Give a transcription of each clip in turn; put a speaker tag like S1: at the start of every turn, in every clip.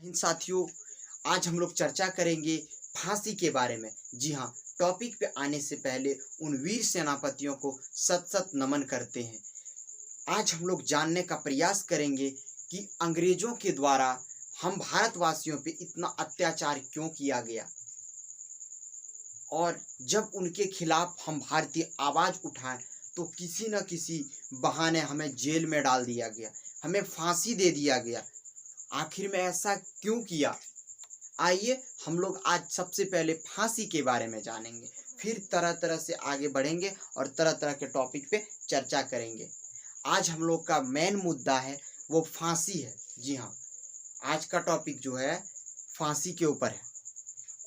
S1: इन साथियों, आज हम लोग चर्चा करेंगे फांसी के बारे में। जी हाँ, टॉपिक पे आने से पहले उन वीर सेनापतियों को सत सत नमन करते हैं। आज हम लोग जानने का प्रयास करेंगे कि अंग्रेजों के द्वारा हम भारतवासियों पे इतना अत्याचार क्यों किया गया, और जब उनके खिलाफ हम भारतीय आवाज़ उठाएं तो किसी न किसी बहाने हमें जेल में डाल दिया गया, हमें फांसी दे दिया गया। आखिर में ऐसा क्यों किया? आइए हम लोग आज सबसे पहले फांसी के बारे में जानेंगे, फिर तरह तरह से आगे बढ़ेंगे और तरह तरह के टॉपिक पे चर्चा करेंगे। आज हम लोग का मेन मुद्दा है वो फांसी है। जी हाँ, आज का टॉपिक जो है फांसी के ऊपर है,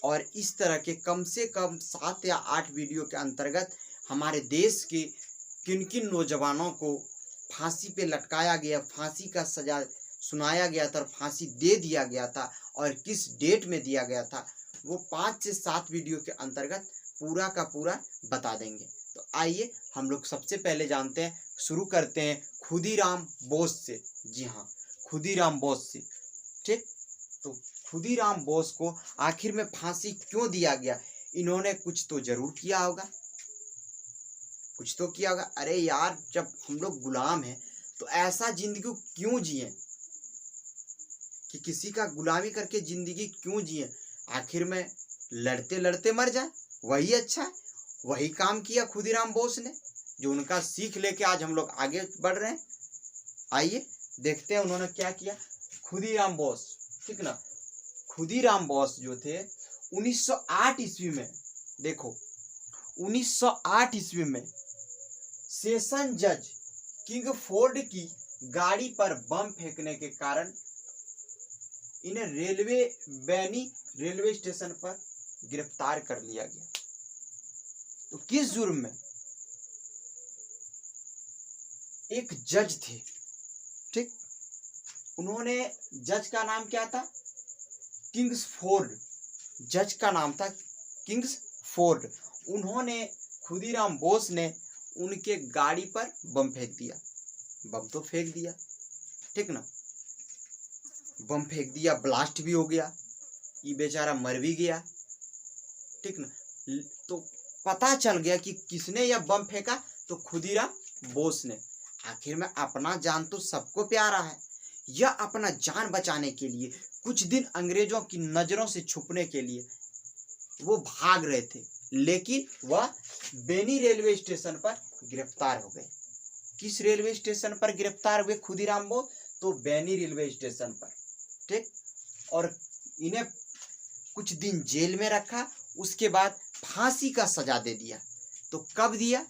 S1: और इस तरह के कम से कम 7 या 8 वीडियो के अंतर्गत हमारे देश के किन किन नौजवानों को फांसी पे लटकाया गया, फांसी का सजा सुनाया गया था, फांसी दे दिया गया था और किस डेट में दिया गया था, वो 5 से 7 वीडियो के अंतर्गत पूरा का पूरा बता देंगे। तो आइए हम लोग सबसे पहले जानते हैं, शुरू करते हैं खुदीराम बोस से। जी हाँ, खुदीराम बोस से। ठीक, तो खुदीराम बोस को आखिर में फांसी क्यों दिया गया? इन्होंने कुछ तो जरूर किया होगा, कुछ तो किया होगा। अरे यार, जब हम लोग गुलाम हैं तो ऐसा जिंदगी क्यों जिए कि किसी का गुलामी करके जिंदगी क्यों जिए? आखिर में लड़ते लड़ते मर जाए, वही अच्छा है। वही काम किया खुदीराम बोस ने, जो उनका सीख लेके आज हम लोग आगे बढ़ रहे हैं। आइए देखते हैं उन्होंने क्या किया। खुदीराम बोस, ठीक ना, खुदीराम बोस जो थे 1908 ईस्वी में, देखो 1908 ईस्वी में सेशन जज किंगफोर्ड की गाड़ी पर बम फेंकने के कारण इन्हें बेनी रेलवे स्टेशन पर गिरफ्तार कर लिया गया। तो किस जुर्म में? एक जज थे, ठीक, उन्होंने, जज का नाम क्या था? किंग्सफोर्ड। जज का नाम था किंग्सफोर्ड। उन्होंने, खुदीराम बोस ने उनके गाड़ी पर बम फेंक दिया। बम तो फेंक दिया, ठीक ना, बम फेंक दिया, ब्लास्ट भी हो गया, ये बेचारा मर भी गया, ठीक ना। तो पता चल गया कि किसने यह बम फेंका, तो खुदीराम बोस ने। आखिर में अपना जान तो सबको प्यारा है। यह अपना जान बचाने के लिए कुछ दिन अंग्रेजों की नजरों से छुपने के लिए वो भाग रहे थे, लेकिन वह बेनी रेलवे स्टेशन पर गिरफ्तार हो गए। किस रेलवे स्टेशन पर गिरफ्तार हुए खुदीराम बोस? तो बेनी रेलवे स्टेशन पर, ठीक। और इन्हें कुछ दिन जेल में रखा, उसके बाद फांसी का सजा दे दिया। तो कब दिया?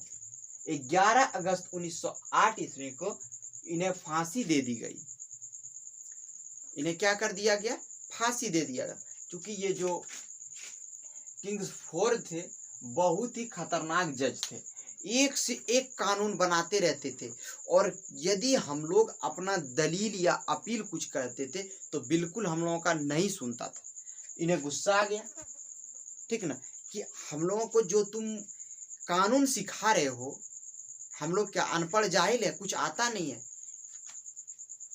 S1: 11 अगस्त 1908 ईस्वी को इन्हें फांसी दे दी गई। इन्हें क्या कर दिया गया? फांसी दे दिया गया। क्योंकि ये जो किंग्सफोर्ड थे बहुत ही खतरनाक जज थे, एक से एक कानून बनाते रहते थे, और यदि हम लोग अपना दलील या अपील कुछ करते थे तो बिल्कुल हम लोगों का नहीं सुनता था। इन्हें गुस्सा आ गया, ठीक ना, कि हम लोगों को जो तुम कानून सिखा रहे हो, हम लोग क्या अनपढ़ जाहिल है, कुछ आता नहीं है।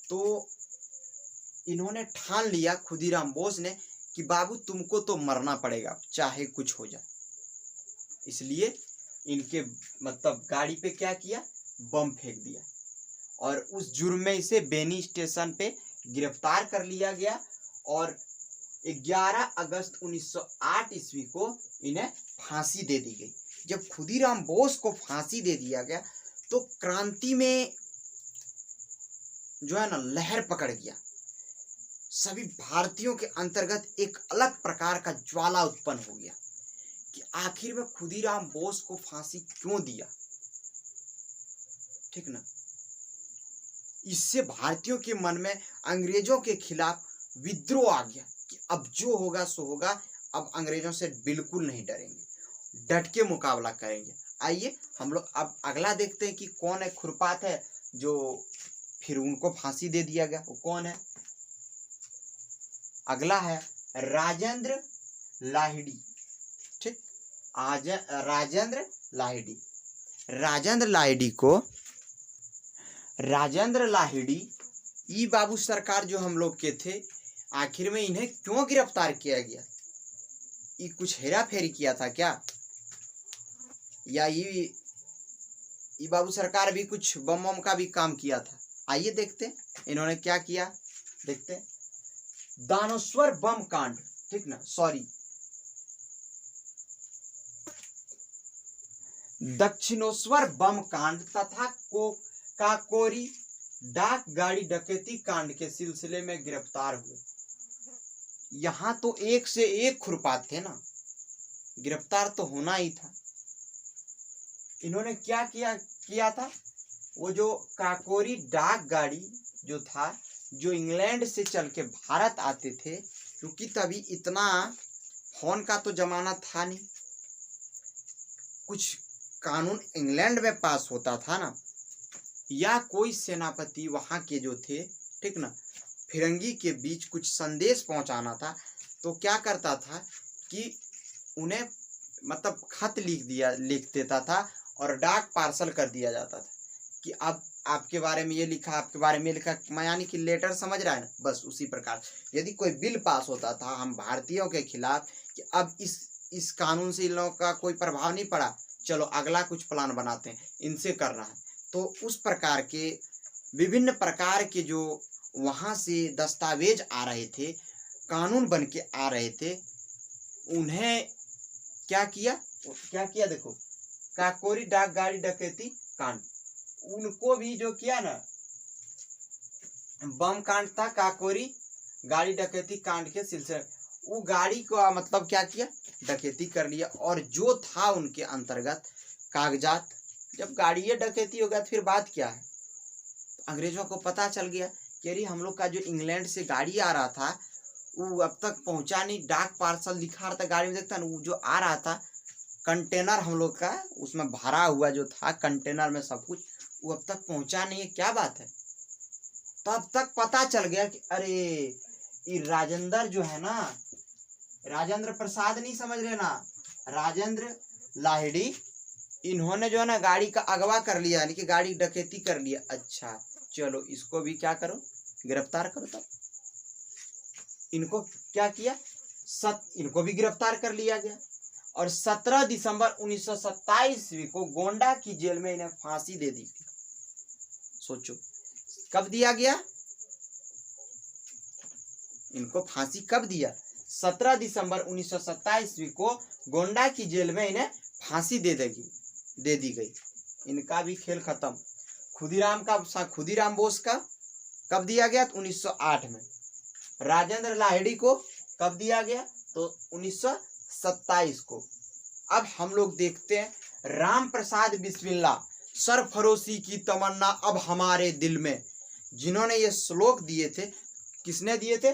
S1: तो इन्होंने ठान लिया, खुदीराम बोस ने, कि बाबू तुमको तो मरना पड़ेगा चाहे कुछ हो जाए। इसलिए इनके मतलब गाड़ी पे क्या किया? बम फेंक दिया, और उस जुर्म में इसे बेनी स्टेशन पे गिरफ्तार कर लिया गया, और 11 अगस्त 1908 ईस्वी को इन्हें फांसी दे दी गई। जब खुदीराम बोस को फांसी दे दिया गया तो क्रांति में जो है ना लहर पकड़ गया। सभी भारतीयों के अंतर्गत एक अलग प्रकार का ज्वाला उत्पन्न हो गया कि आखिर में खुदीराम बोस को फांसी क्यों दिया, ठीक ना। इससे भारतीयों के मन में अंग्रेजों के खिलाफ विद्रोह आ गया कि अब जो होगा सो होगा, अब अंग्रेजों से बिल्कुल नहीं डरेंगे, डट के मुकाबला करेंगे। आइए हम लोग अब अगला देखते हैं कि कौन है खुरपात है जो फिर उनको फांसी दे दिया गया। वो कौन है? अगला है राजेंद्र लाहिड़ी, ठीक। आज राजेंद्र लाहिड़ी, राजेंद्र लाहिड़ी ई बाबू सरकार जो हम लोग के थे, आखिर में इन्हें क्यों गिरफ्तार किया गया? ये कुछ हेरा फेरी किया था क्या, या ये बाबू सरकार भी कुछ बम बम का भी काम किया था? आइए देखते हैं इन्होंने क्या किया, देखते हैं। दानोश्वर बम कांड, ठीक ना, सॉरी, दक्षिणोश्वर बम कांड तथा काकोरी डाक गाड़ी डकैती कांड के सिलसिले में गिरफ्तार हुए। यहां तो एक से एक खुरपात थे ना, गिरफ्तार तो होना ही था। इन्होंने क्या किया था, वो जो काकोरी डाक गाड़ी जो था, जो इंग्लैंड से चल के भारत आते थे, क्योंकि तभी इतना फोन का तो जमाना था नहीं, कुछ कानून इंग्लैंड में पास होता था ना, या कोई सेनापति वहां के जो थे, ठीक ना, फिरंगी के बीच कुछ संदेश पहुंचाना था, तो क्या करता था कि उन्हें मतलब खत लिख देता था और डाक पार्सल कर दिया जाता था कि अब आपके बारे में ये लिखा, आपके बारे में ये लिखा, मैं यानी कि लेटर, समझ रहा है ना। बस उसी प्रकार यदि कोई बिल पास होता था हम भारतीयों के खिलाफ कि अब इस कानून से इन लोगों का कोई प्रभाव नहीं पड़ा, चलो अगला कुछ प्लान बनाते हैं, इनसे करना है, तो उस प्रकार के विभिन्न प्रकार के जो वहाँ से दस्तावेज आ रहे थे, कानून बन के आ रहे थे, उन्हें क्या किया देखो, काकोरी डाक गाड़ी डकैती कांड, उनको भी जो किया ना, बम कांड था, काकोरी गाड़ी डकैती कांड के सिलसिले, वो गाड़ी को मतलब क्या किया, डकैती कर लिया, और जो था उनके अंतर्गत कागजात, जब गाड़ी ये डकैती हो गया फिर बात क्या है, तो अंग्रेजों को पता चल गया कि अरे हम लोग का जो इंग्लैंड से गाड़ी आ रहा था वो अब तक पहुंचा नहीं, डाक पार्सल दिखा रहा था गाड़ी में, देखता ना वो जो आ रहा था कंटेनर हम लोग का, उसमें भरा हुआ जो था कंटेनर में सब कुछ, वो अब तक पहुंचा नहीं है, क्या बात है। तब तक पता चल गया कि अरे ये राजेंद्र जो है ना, राजेंद्र प्रसाद नहीं समझ रहे ना, राजेंद्र लाहिड़ी, इन्होंने जो है ना गाड़ी का अगवा कर लिया, यानी कि गाड़ी डकैती कर लिया। अच्छा चलो इसको भी क्या करो, गिरफ्तार करो। तब इनको क्या किया, इनको भी गिरफ्तार कर लिया गया, और 17 दिसंबर 1927 को गोंडा की जेल में इन्हें फांसी दे दी थी। सोचो कब दिया गया, इनको फांसी कब दिया, 17 दिसंबर 1927 को गोंडा की जेल में इन्हें फांसी दे दी गई। इनका भी खेल खत्म। खुदीराम बोस का कब दिया गया, तो 1908 में। राजेंद्र लाहिड़ी को कब दिया गया, तो 1927 को। अब हम लोग देखते हैं राम प्रसाद बिस्मिल्ला, सरफरोशी की तमन्ना अब हमारे दिल में, जिन्होंने ये श्लोक दिए थे, किसने दिए थे,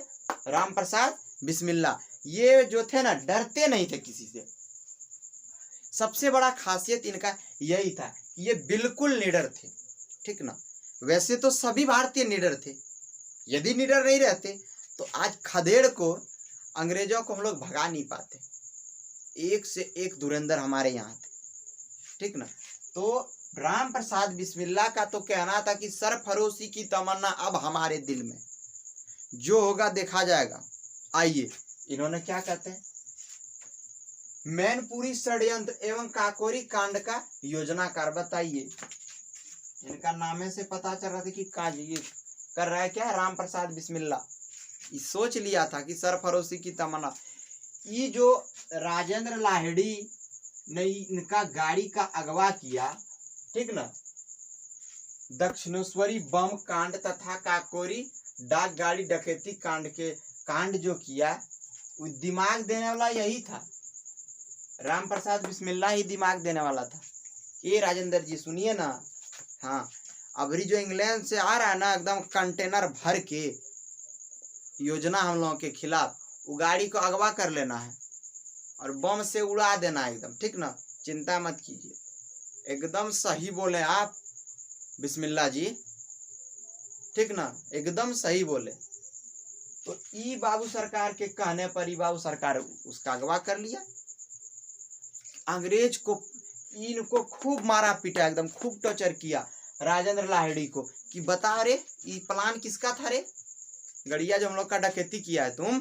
S1: राम प्रसाद बिस्मिल्ला। ये जो थे ना डरते नहीं थे किसी से, सबसे बड़ा खासियत इनका यही था कि ये बिल्कुल निडर थे, ठीक ना। वैसे तो सभी भारतीय निडर थे, यदि निडर नहीं रहते तो आज खदेड़ को, अंग्रेजों को हम लोग भगा नहीं पाते। एक से एक धुरंधर हमारे यहाँ थे, ठीक ना। तो राम प्रसाद बिस्मिल्ला का तो कहना था कि सरफरोशी की तमन्ना अब हमारे दिल में, जो होगा देखा जाएगा। आइए इन्होंने क्या कहते हैं, मैनपुरी षड्यंत्र एवं काकोरी कांड का योजनाकार, बताइए। इनका नामे से पता चल रहा था कि काज ये कर रहा है क्या, राम प्रसाद बिस्मिल्ला। सोच लिया था कि सरफरोशी की तमन्ना। ये जो राजेंद्र लाहिड़ी ने इनका गाड़ी का अगवा किया, ठीक ना, दक्षिणेश्वरी बम कांड तथा काकोरी डाक गाड़ी डकैती कांड जो किया, वो दिमाग देने वाला यही था, राम प्रसाद बिस्मिल्ला ही दिमाग देने वाला था। ये राजेंद्र जी सुनिए ना, हाँ, अभी जो इंग्लैंड से आ रहा है ना एकदम कंटेनर भर के, योजना हम लोगों के खिलाफ, वो गाड़ी को अगवा कर लेना है और बम से उड़ा देना है एकदम, ठीक ना, चिंता मत कीजिए। एकदम सही बोले आप बिस्मिल्ला जी, ठीक ना, एकदम सही बोले। तो ई बाबू सरकार के कहने पर ही बाबू सरकार उसका अगवा कर लिया। अंग्रेज को इनको खूब मारा पीटा, एकदम खूब टॉर्चर किया राजेंद्र लाहिड़ी को, कि बता रे ये प्लान किसका था रे, गड़िया जो हम लोग का डकैती किया है तुम,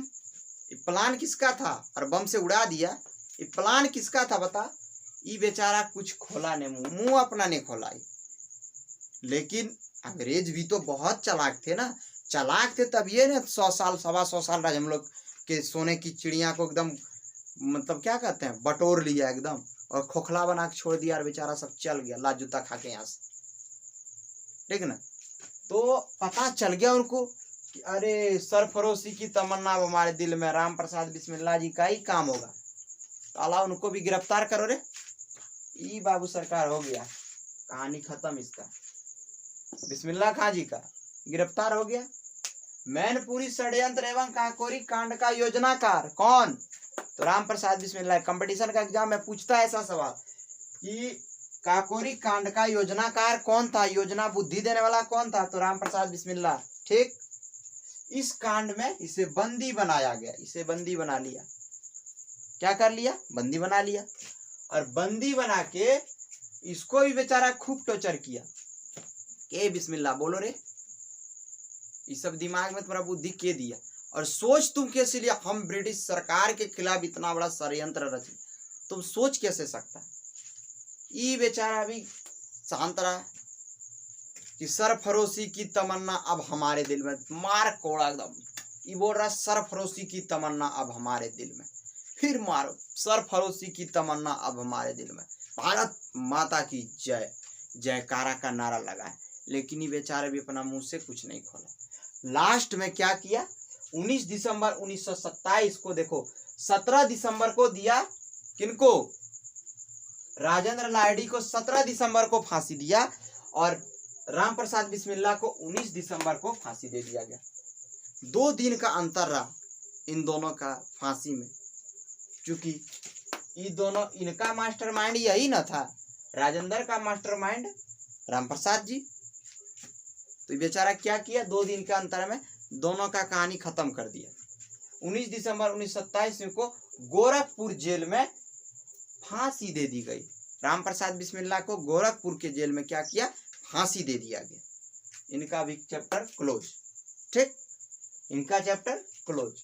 S1: ये प्लान किसका था और बम से उड़ा दिया, ये प्लान किसका था बता। ये बेचारा कुछ खोला नहीं, मुंह अपना नहीं खोला। लेकिन अंग्रेज भी तो बहुत चालाक थे ना, चालाक थे तब ये ना 100 साल 125 साल राज हम लोग के सोने की चिड़िया को एकदम मतलब क्या कहते हैं बटोर लिया एकदम, और खोखला बना के छोड़ दिया और बेचारा सब चल गया लात जूता खा के यहाँ से, ठीक ना। तो पता चल गया उनको कि अरे सरफरोशी की तमन्ना अब हमारे दिल में, राम प्रसाद बिस्मिल्ला जी का ही काम होगा, तो अल्लाह उनको भी गिरफ्तार करो रे। ई बाबू सरकार हो गया, कहानी खत्म इसका। बिस्मिल्ला खां जी का गिरफ्तार हो गया। मैनपुरी षड्यंत्र एवं काकोरी कांड का योजनाकार कौन, तो राम प्रसाद बिस्मिल्ला। कंपटीशन का एग्जाम में पूछता है ऐसा सवाल कि काकोरी कांड का योजनाकार कौन था, योजना बुद्धि देने वाला कौन था, तो राम प्रसाद बिस्मिल्ला, ठीक। इस कांड में इसे बंदी बनाया गया, इसे बंदी बना लिया, क्या कर लिया, बंदी बना लिया। और बंदी बना के इसको भी बेचारा खूब टॉर्चर किया। के बिस्मिल्ला बोलो रे, ये सब दिमाग में तुम्हारा बुद्धि के दिया। और सोच तुम कैसे लिया, हम ब्रिटिश सरकार के खिलाफ इतना बड़ा षड्यंत्र रचे, तुम सोच कैसे सकता। ये बेचारा भी शांत रहा कि सरफरोशी की तमन्ना अब हमारे दिल में, मार कोड़ा एकदम। ये बोल रहा सरफरोशी की तमन्ना अब हमारे दिल में, फिर मारो सरफरोशी की तमन्ना अब हमारे दिल में, भारत माता की जय, जयकारा का नारा लगाए। लेकिन ये बेचारे भी अपना मुंह से कुछ नहीं खोला। लास्ट में क्या किया, 19 दिसंबर 1927 को देखो, 17 दिसंबर को दिया किनको, राजेंद्र लाहिड़ी को 17 दिसंबर को फांसी दिया, और राम प्रसाद बिस्मिल्ला को 19 दिसंबर को फांसी दे दिया गया। 2 दिन का अंतर रहा इन दोनों का फांसी में, क्योंकि ये दोनों, इनका मास्टरमाइंड यही ना था, राजेंद्र का मास्टरमाइंड राम प्रसाद जी। तो बेचारा क्या किया, 2 दिन के अंतर में दोनों का कहानी खत्म कर दिया। 19 दिसंबर 1927 को गोरखपुर जेल में फांसी दे दी गई। राम प्रसाद बिस्मिल्ला को गोरखपुर के जेल में क्या किया, फांसी दे दिया गया। इनका भी चैप्टर क्लोज, ठीक, इनका चैप्टर क्लोज।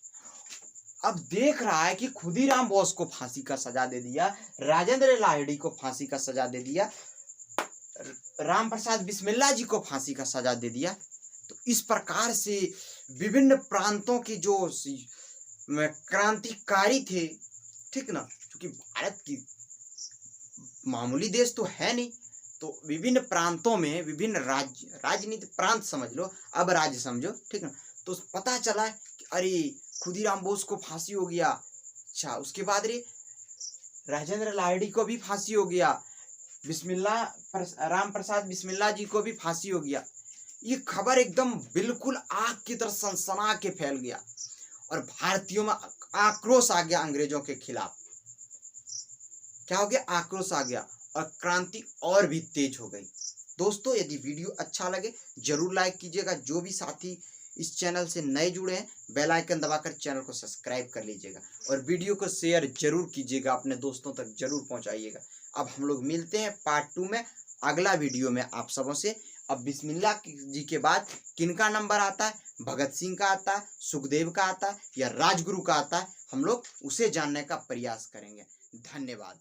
S1: अब देख रहा है कि खुदीराम बोस को फांसी का सजा दे दिया, राजेंद्र लाहिड़ी को फांसी का सजा दे दिया, राम प्रसाद बिस्मिल्ला जी को फांसी का सजा दे दिया। तो इस प्रकार से विभिन्न प्रांतों के जो क्रांतिकारी थे, ठीक ना, क्योंकि भारत की मामूली देश तो है नहीं, तो विभिन्न प्रांतों में विभिन्न राज्य, राजनीति प्रांत समझ लो, अब राज्य समझो, ठीक ना। तो पता चला कि अरे खुदीराम बोस को फांसी हो गया, अच्छा उसके बाद रे राजेंद्र लाहिड़ी को भी फांसी हो गया, राम प्रसाद बिस्मिल्ला जी को भी फांसी हो गया। ये खबर एकदम बिल्कुल आग की तरह सनसना के फैल गया, और भारतीयों में आक्रोश आ गया अंग्रेजों के खिलाफ। क्या हो गया, आक्रोश आ गया, और क्रांति और भी तेज हो गई। दोस्तों यदि वीडियो अच्छा लगे जरूर लाइक कीजिएगा। जो भी साथी इस चैनल से नए जुड़े हैं बेल आइकन दबाकर चैनल को सब्सक्राइब कर लीजिएगा, और वीडियो को शेयर जरूर कीजिएगा, अपने दोस्तों तक जरूर पहुंचाइएगा। अब हम लोग मिलते हैं पार्ट 2 में, अगला वीडियो में आप सबों से। अब बिस्मिल्ला जी के बाद किनका नंबर आता है, भगत सिंह का आता है, सुखदेव का आता है, या राजगुरु का आता है, हम लोग उसे जानने का प्रयास करेंगे। धन्यवाद।